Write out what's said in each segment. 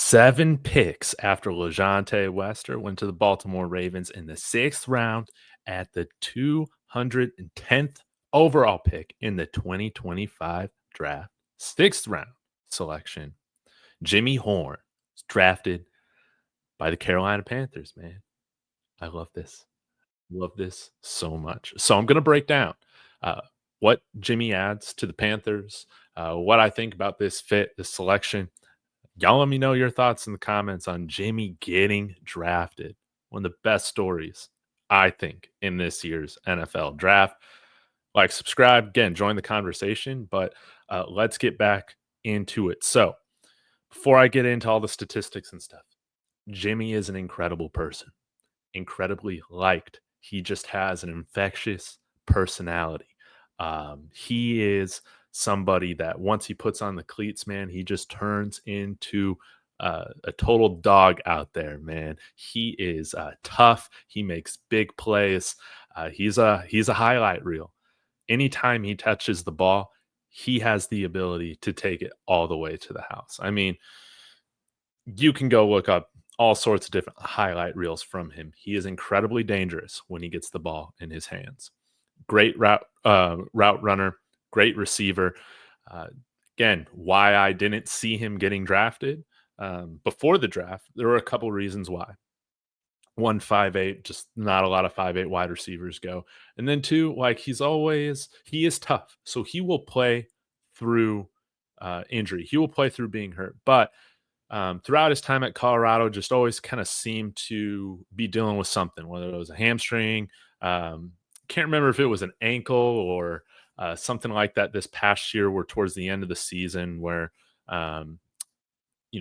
7 picks after LaJohntay Wester went to the Baltimore Ravens in the 6th round at the 210th overall pick in the 2025 draft. 6th round selection. Jimmy Horn was drafted by the Carolina Panthers, man. I love this. Love this so much. So I'm going to break down uh, what Jimmy adds to the Panthers, what I think about this fit, this selection. Y'all let me know your thoughts in the comments on Jimmy getting drafted. One of the best stories, I think, in this year's NFL draft. Like, subscribe, again, join the conversation, but let's get back into it. So, before I get into all the statistics and stuff, Jimmy is an incredible person, incredibly liked. He just has an infectious personality. He is somebody that once he puts on the cleats, man, he just turns into a total dog out there, man. He is tough. He makes big plays. He's a highlight reel. Anytime he touches the ball, he has the ability to take it all the way to the house. I mean, you can go look up all sorts of different highlight reels from him. He is incredibly dangerous when he gets the ball in his hands. Great route runner, great receiver. Uh, Again, why I didn't see him getting drafted before the draft, there were a couple reasons why. One, 5'8", just not a lot of 5'8" wide receivers go. And then two, like he is tough. So he will play through injury. He will play through being hurt. But throughout his time at Colorado, just always kind of seemed to be dealing with something, whether it was a hamstring. Can't remember if it was an ankle or something like that this past year, where towards the end of the season, where um,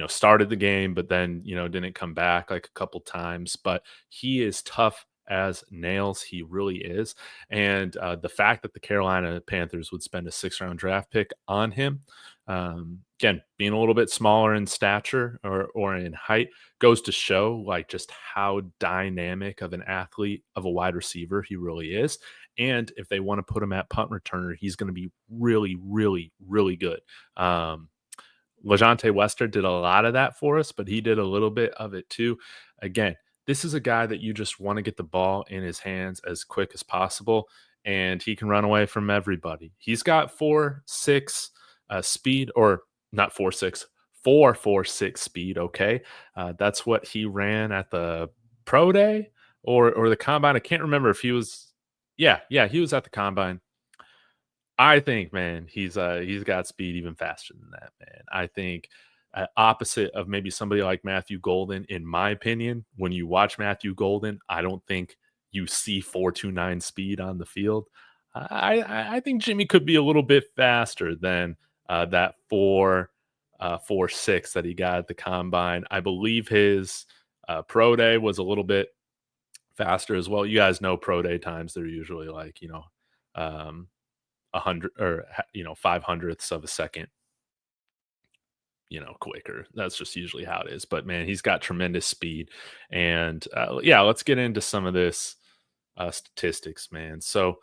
started the game, but then, didn't come back like a couple times. But he is tough as nails. He really is. And the fact that the Carolina Panthers would spend a 6th-round draft pick on him, again, being a little bit smaller in stature or in height, goes to show like just how dynamic of an athlete, of a wide receiver he really is. And if they want to put him at punt returner, he's going to be really, really, really good. LaJohntay Wester did a lot of that for us, but he did a little bit of it too. Again, this is a guy that you just want to get the ball in his hands as quick as possible, and he can run away from everybody. He's got 4.6 speed, or not 4.6, 4.46 speed. Okay, that's what he ran at the pro day or the combine. I can't remember if he was. Yeah, he was at the combine. I think, man, he's got speed even faster than that, man. I think opposite of maybe somebody like Matthew Golden, in my opinion, when you watch Matthew Golden, I don't think you see 4.29 speed on the field. I think Jimmy could be a little bit faster than that 4.6 that he got at the combine. I believe his pro day was a little bit faster as well. You guys know pro day times, they're usually like, um, 100 or 500ths of a second quicker. That's just usually how it is. But man, he's got tremendous speed. And yeah, let's get into some of this statistics, man. So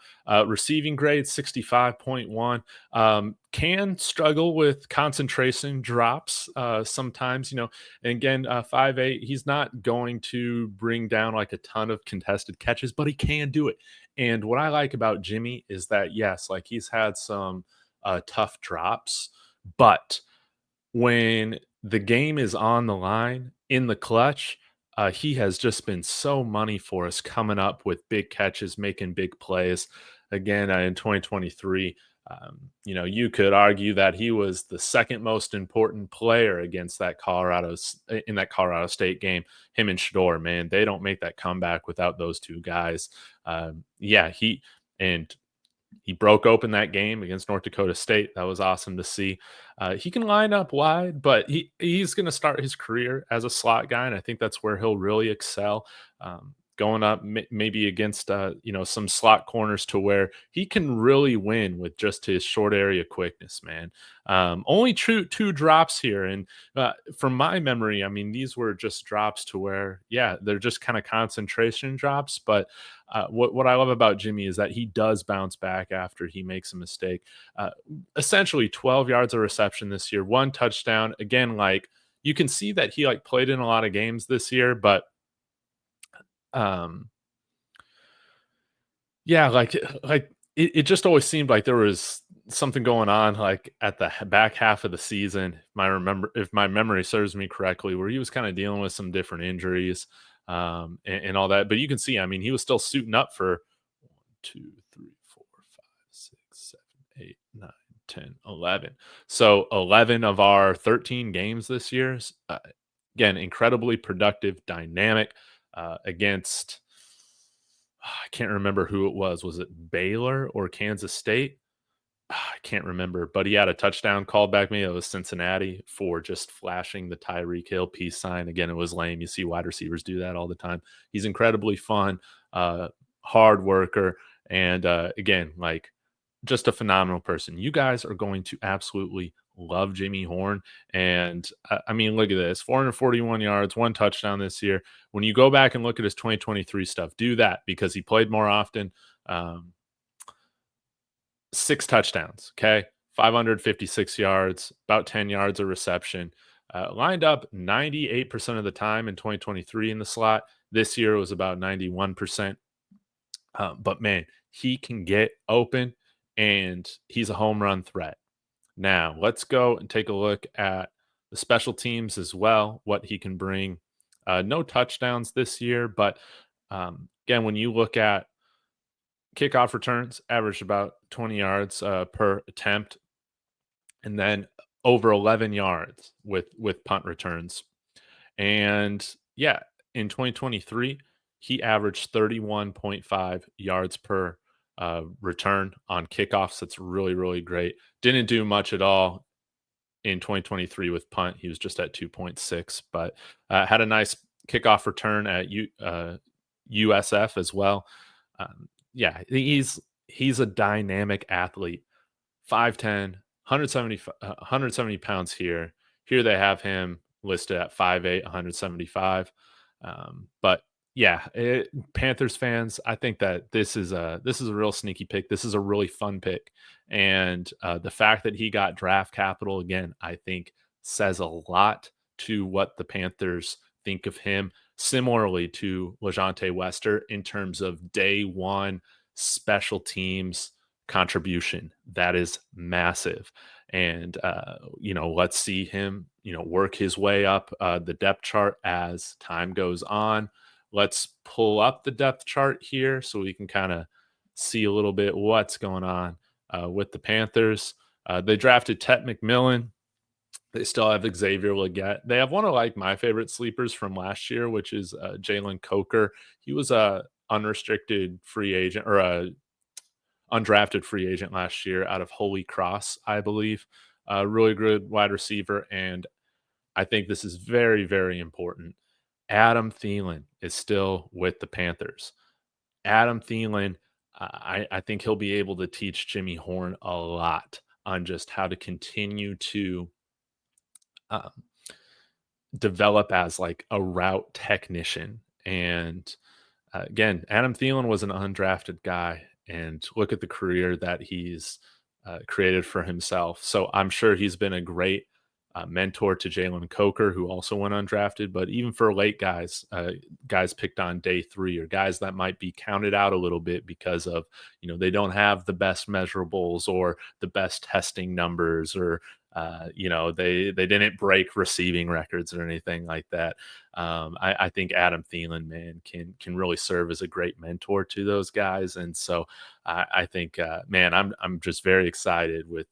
receiving grade 65.1. Can struggle with concentration drops sometimes. And again, 5'8", he's not going to bring down like a ton of contested catches, but he can do it. And what I like about Jimmy is that, yes, like he's had some tough drops, but when the game is on the line in the clutch, he has just been so money for us, coming up with big catches, making big plays. Again, in 2023, you could argue that he was the second most important player against that in that Colorado State game. Him and Shedeur, man, they don't make that comeback without those two guys. Yeah, he broke open that game against North Dakota State. That was awesome to see. He can line up wide, but he's going to start his career as a slot guy, and I think that's where he'll really excel. Going up maybe against some slot corners, to where he can really win with just his short area quickness, man. Only two drops here, and from my memory, I mean, these were just drops to where, yeah, they're just kind of concentration drops. But what I love about Jimmy is that he does bounce back after he makes a mistake. Essentially 12 yards of reception this year, 1 touchdown. Again, like, you can see that he like played in a lot of games this year, but um, yeah, like it just always seemed like there was something going on like at the back half of the season. If my memory serves me correctly, where he was kind of dealing with some different injuries and all that. But you can see, I mean, he was still suiting up for 2, 3, 4, 5, 6, 7, 8, 9, 10, 11. So 11 of our 13 games this year. Again, incredibly productive, dynamic against. I can't remember who it was. Was it Baylor or Kansas State? I can't remember, but he had a touchdown called back. Maybe it was Cincinnati for just flashing the Tyreek Hill peace sign. Again, it was lame. You see wide receivers do that all the time. He's incredibly fun, uh, hard worker, and again, like just a phenomenal person. You guys are going to absolutely love Jimmy Horn. And I mean, look at this 441 yards, one touchdown this year. When you go back and look at his 2023 stuff, do that because he played more often. Um, 6 touchdowns, okay? 556 yards, about 10 yards of reception. Lined up 98% of the time in 2023 in the slot. This year was about 91%. But man, he can get open and he's a home run threat. Now, let's go and take a look at the special teams as well, what he can bring. No touchdowns this year, but again, when you look at kickoff returns, averaged about 20 yards per attempt, and then over 11 yards with punt returns. And yeah, in 2023, he averaged 31.5 yards per return on kickoffs. That's really, really great. Didn't do much at all in 2023 with punt. He was just at 2.6, but had a nice kickoff return at USF as well. Yeah, he's a dynamic athlete. 5'10", 170 pounds here. Here they have him listed at 5'8", 175. But yeah, Panthers fans, I think that this is a real sneaky pick. This is a really fun pick, and the fact that he got draft capital again, I think says a lot to what the Panthers think of him. Similarly to LaJohntay Wester in terms of day one special teams contribution. That is massive. And, let's see him, work his way up the depth chart as time goes on. Let's pull up the depth chart here so we can kind of see a little bit what's going on with the Panthers. They drafted Tet McMillan. They still have Xavier Leggett. They have one of like my favorite sleepers from last year, which is Jalen Coker. He was a unrestricted free agent or a undrafted free agent last year out of Holy Cross, I believe. Really good wide receiver. And I think this is very, very important. Adam Thielen is still with the Panthers. Adam Thielen, I think he'll be able to teach Jimmy Horn a lot on just how to continue to um, develop as like a route technician. And again, Adam Thielen was an undrafted guy, and look at the career that he's created for himself. So I'm sure he's been a great mentor to Jalen Coker, who also went undrafted. But even for late guys, guys picked on day 3, or guys that might be counted out a little bit because of they don't have the best measurables or the best testing numbers, or they didn't break receiving records or anything like that. I think Adam Thielen, man, can really serve as a great mentor to those guys, and so I think, man, I'm just very excited with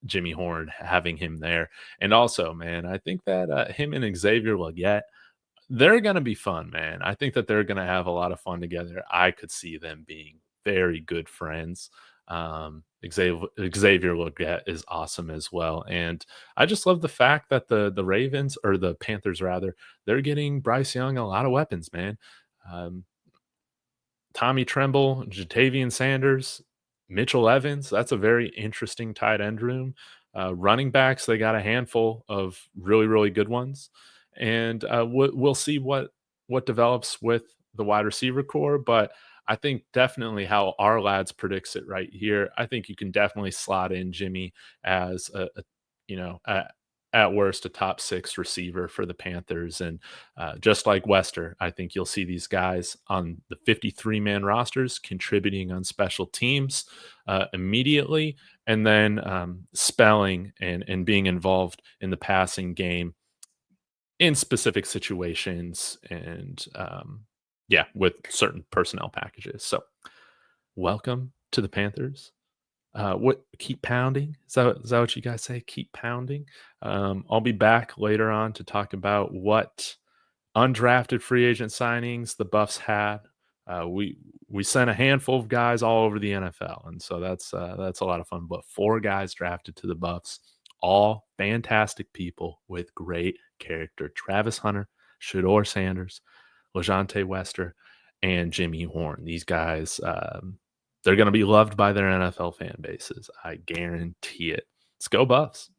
Jimmy Horn having him there, and also, man, I think that him and Xavier Leggett, they're gonna be fun, man. I think that they're gonna have a lot of fun together. I could see them being very good friends. Xavier Leggett is awesome as well, and I just love the fact that the Ravens, or the Panthers rather, they're getting Bryce Young a lot of weapons, man. Um, Tommy Tremble, Jatavian Sanders, Mitchell Evans. That's a very interesting tight end room. Running backs, they got a handful of really, really good ones, and we'll see what develops with the wide receiver core. But I think definitely how our lads predicts it right here. I think you can definitely slot in Jimmy as a at worst a top 6 receiver for the Panthers, and just like Wester, I think you'll see these guys on the 53-man rosters contributing on special teams immediately, and then spelling and being involved in the passing game in specific situations and yeah, with certain personnel packages. So welcome to the Panthers. What keep pounding? Is that what you guys say? Keep pounding. I'll be back later on to talk about what undrafted free agent signings the Buffs had. We sent a handful of guys all over the NFL, and so that's a lot of fun. But 4 guys drafted to the Buffs, all fantastic people with great character: Travis Hunter, Shedeur Sanders, LaJohntay Wester, and Jimmy Horn. These guys, they're going to be loved by their NFL fan bases. I guarantee it. Let's go Buffs.